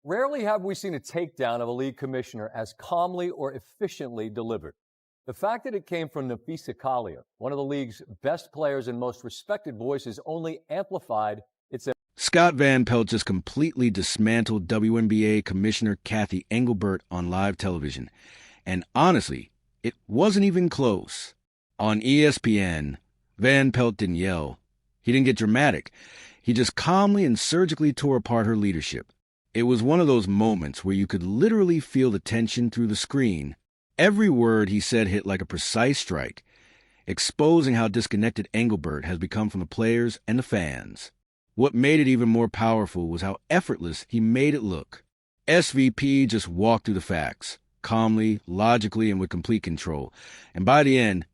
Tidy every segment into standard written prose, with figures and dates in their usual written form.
Rarely have we seen a takedown of a league commissioner as calmly or efficiently delivered. The fact that it came from Nafisa Collier, one of the league's best players and most respected voices, only amplified its... Scott Van Pelt just completely dismantled WNBA Commissioner Cathy Engelbert on live television. And honestly, it wasn't even close. On ESPN, Van Pelt didn't yell. He didn't get dramatic. He just calmly and surgically tore apart her leadership. It was one of those moments where you could literally feel the tension through the screen. Every word he said hit like a precise strike, exposing how disconnected Engelbert has become from the players and the fans. What made it even more powerful was how effortless he made it look. SVP just walked through the facts, calmly, logically, and with complete control. And by the end,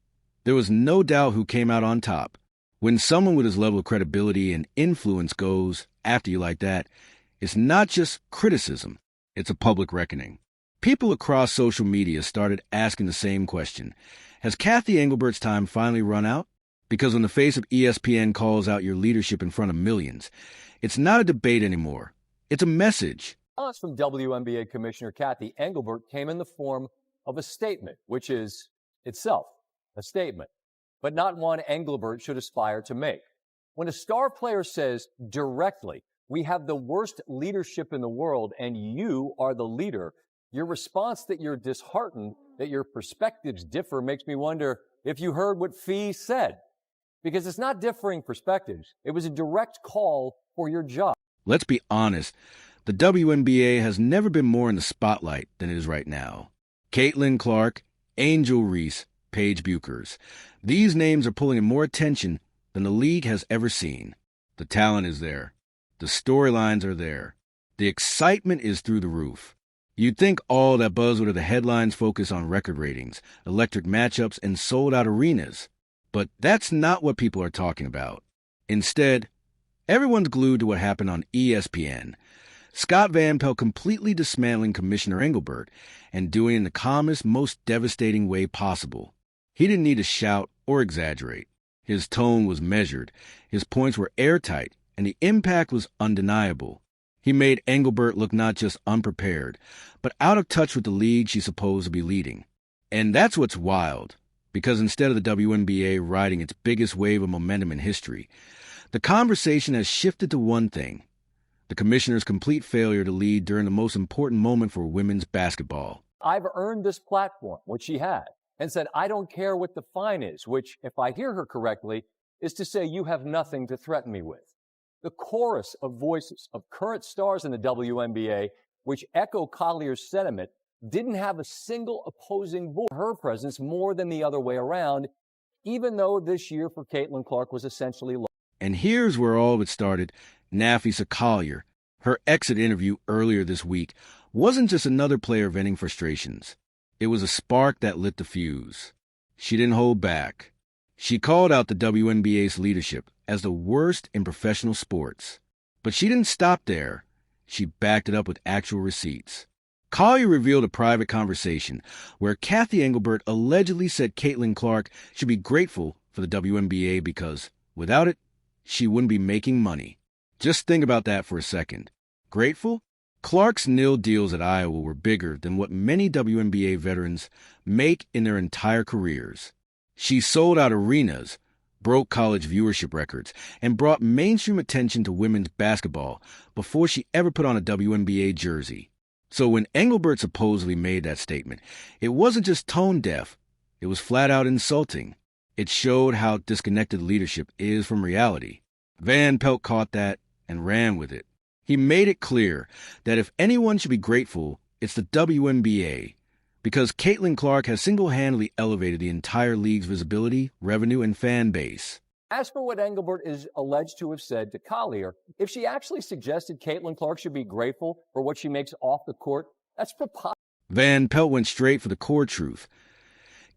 there was no doubt who came out on top. When someone with his level of credibility and influence goes after you like that, it's not just criticism, it's a public reckoning. People across social media started asking the same question. Has Cathy Engelbert's time finally run out? Because when the face of ESPN calls out your leadership in front of millions, it's not a debate anymore. It's a message. The response from WNBA Commissioner Cathy Engelbert came in the form of a statement, which is itself a statement, but not one Engelbert should aspire to make. When a star player says directly, "We have the worst leadership in the world, and you are the leader," your response that you're disheartened, that your perspectives differ, makes me wonder if you heard what Fee said. Because it's not differing perspectives. It was a direct call for your job. Let's be honest. The WNBA has never been more in the spotlight than it is right now. Caitlin Clark, Angel Reese, Paige Buchers. These names are pulling in more attention than the league has ever seen. The talent is there. The storylines are there. The excitement is through the roof. You'd think all that buzzword of the headlines focus on record ratings, electric matchups, and sold-out arenas. But that's not what people are talking about. Instead, everyone's glued to what happened on ESPN. Scott Van Pelt completely dismantling Commissioner Engelbert and doing it in the calmest, most devastating way possible. He didn't need to shout or exaggerate. His tone was measured, his points were airtight, and the impact was undeniable. He made Engelbert look not just unprepared, but out of touch with the league she's supposed to be leading. And that's what's wild, because instead of the WNBA riding its biggest wave of momentum in history, the conversation has shifted to one thing: the commissioner's complete failure to lead during the most important moment for women's basketball. I've earned this platform, which she had, and said, "I don't care what the fine is," which, if I hear her correctly, is to say you have nothing to threaten me with. The chorus of voices of current stars in the WNBA, which echo Collier's sentiment, didn't have a single opposing voice. Her presence more than the other way around, even though this year for Caitlin Clark was essentially low. And here's where all of it started. Nafisa Collier, her exit interview earlier this week, wasn't just another player venting frustrations. It was a spark that lit the fuse. She didn't hold back. She called out the WNBA's leadership as the worst in professional sports. But she didn't stop there. She backed it up with actual receipts. Collier revealed a private conversation where Cathy Engelbert allegedly said Caitlin Clark should be grateful for the WNBA because, without it, she wouldn't be making money. Just think about that for a second. Grateful? Clark's nil deals at Iowa were bigger than what many WNBA veterans make in their entire careers. She sold out arenas, broke college viewership records, and brought mainstream attention to women's basketball before she ever put on a WNBA jersey. So when Engelbert supposedly made that statement, it wasn't just tone deaf, it was flat out insulting. It showed how disconnected leadership is from reality. Van Pelt caught that and ran with it. He made it clear that if anyone should be grateful, it's the WNBA, because Caitlin Clark has single-handedly elevated the entire league's visibility, revenue, and fan base. As for what Engelbert is alleged to have said to Collier, if she actually suggested Caitlin Clark should be grateful for what she makes off the court, that's preposterous. Van Pelt went straight for the core truth.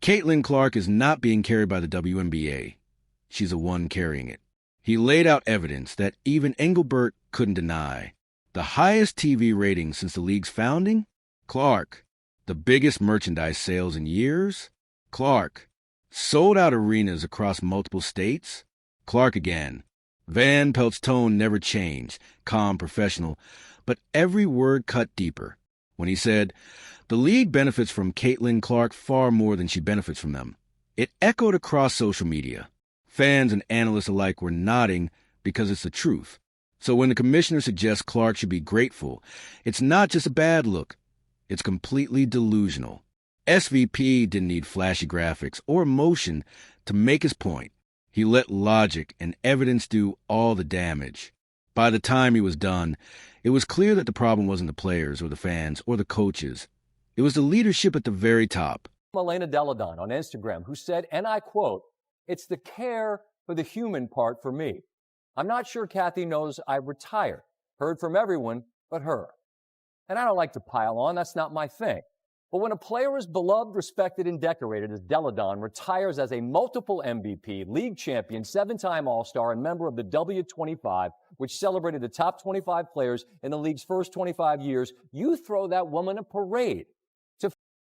Caitlin Clark is not being carried by the WNBA. She's the one carrying it. He laid out evidence that even Engelbert couldn't deny. The highest TV ratings since the league's founding? Clark. The biggest merchandise sales in years? Clark. Sold out arenas across multiple states? Clark again. Van Pelt's tone never changed, calm, professional, but every word cut deeper. When he said, "The league benefits from Caitlin Clark far more than she benefits from them," it echoed across social media. Fans and analysts alike were nodding because it's the truth. So when the commissioner suggests Clark should be grateful, it's not just a bad look. It's completely delusional. SVP didn't need flashy graphics or emotion to make his point. He let logic and evidence do all the damage. By the time he was done, it was clear that the problem wasn't the players or the fans or the coaches. It was the leadership at the very top. Elena Deladon on Instagram, who said, and I quote, "It's the care for the human part for me. I'm not sure Cathy knows I retired. Heard from everyone but her. And I don't like to pile on. That's not my thing. But when a player is beloved, respected, and decorated as Deladon retires as a multiple MVP, league champion, 7-time All-Star, and member of the W25, which celebrated the top 25 players in the league's first 25 years, you throw that woman a parade."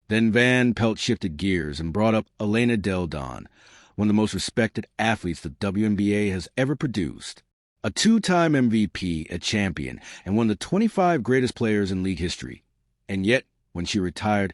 Then Van Pelt shifted gears and brought up Elena Deladon, one of the most respected athletes the WNBA has ever produced. A 2-time MVP, a champion, and one of the 25 greatest players in league history. And yet, when she retired,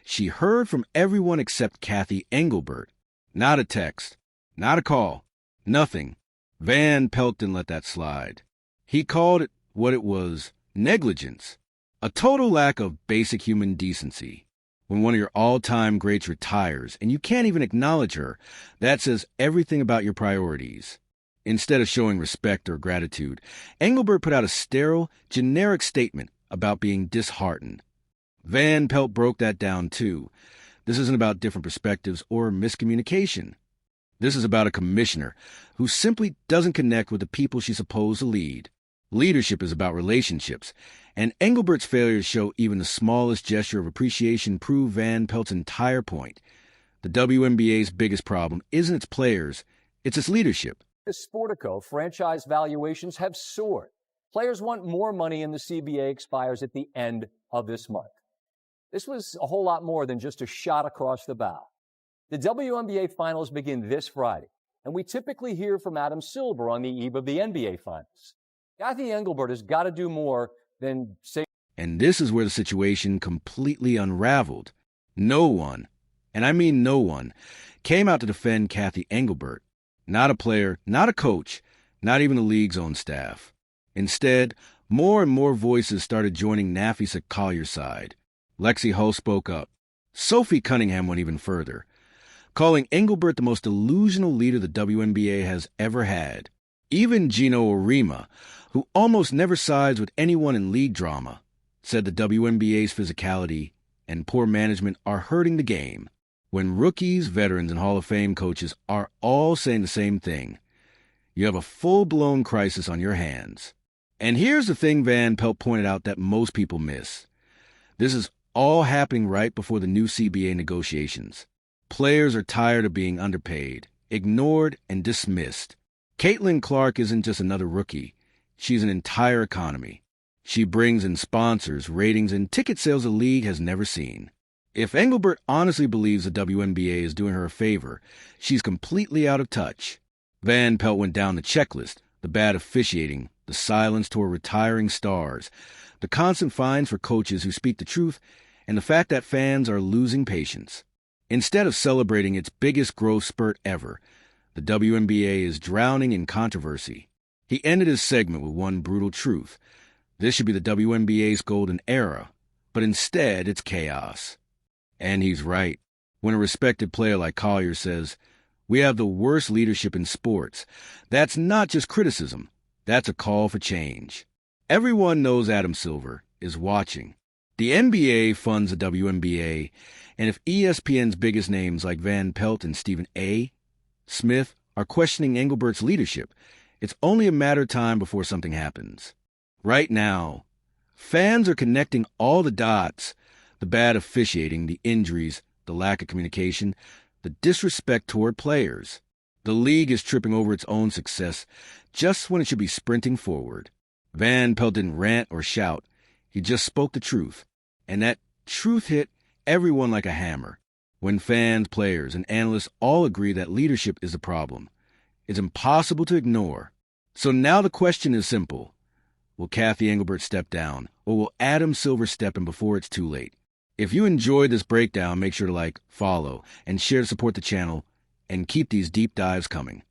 she heard from everyone except Cathy Engelbert. Not a text, not a call, nothing. Van Pelt didn't let that slide. He called it what it was, negligence. A total lack of basic human decency. When one of your all-time greats retires and you can't even acknowledge her, that says everything about your priorities. Instead of showing respect or gratitude, Engelbert put out a sterile, generic statement about being disheartened. Van Pelt broke that down too. This isn't about different perspectives or miscommunication. This is about a commissioner who simply doesn't connect with the people she's supposed to lead. Leadership is about relationships, and Engelbert's failure to show even the smallest gesture of appreciation proved Van Pelt's entire point. The WNBA's biggest problem isn't its players, it's its leadership. Sportico franchise valuations have soared. Players want more money, and the CBA expires at the end of this month. This was a whole lot more than just a shot across the bow. The WNBA finals begin this Friday, and we typically hear from Adam Silver on the eve of the NBA finals. Cathy Engelbert has got to do more than say. And this is where the situation completely unraveled. No one, and I mean no one, came out to defend Cathy Engelbert. Not a player, not a coach, not even the league's own staff. Instead, more and more voices started joining Nafisa Collier's side. Lexi Hull spoke up. Sophie Cunningham went even further, calling Engelbert the most delusional leader the WNBA has ever had. Even Gino Orima, who almost never sides with anyone in league drama, said the WNBA's physicality and poor management are hurting the game. When rookies, veterans, and Hall of Fame coaches are all saying the same thing, you have a full-blown crisis on your hands. And here's the thing Van Pelt pointed out that most people miss. This is all happening right before the new CBA negotiations. Players are tired of being underpaid, ignored, and dismissed. Caitlin Clark isn't just another rookie. She's an entire economy. She brings in sponsors, ratings, and ticket sales the league has never seen. If Engelbert honestly believes the WNBA is doing her a favor, she's completely out of touch. Van Pelt went down the checklist: the bad officiating, the silence toward retiring stars, the constant fines for coaches who speak the truth, and the fact that fans are losing patience. Instead of celebrating its biggest growth spurt ever, the WNBA is drowning in controversy. He ended his segment with one brutal truth. This should be the WNBA's golden era, but instead it's chaos. And he's right. When a respected player like Collier says, "We have the worst leadership in sports," that's not just criticism. That's a call for change. Everyone knows Adam Silver is watching. The NBA funds the WNBA, and if ESPN's biggest names like Van Pelt and Stephen A. Smith are questioning Engelbert's leadership, it's only a matter of time before something happens. Right now, fans are connecting all the dots: the bad officiating, the injuries, the lack of communication, the disrespect toward players. The league is tripping over its own success just when it should be sprinting forward. Van Pelt didn't rant or shout. He just spoke the truth. And that truth hit everyone like a hammer. When fans, players, and analysts all agree that leadership is the problem, it's impossible to ignore. So now the question is simple. Will Cathy Engelbert step down? Or will Adam Silver step in before it's too late? If you enjoyed this breakdown, make sure to like, follow, and share to support the channel, and keep these deep dives coming.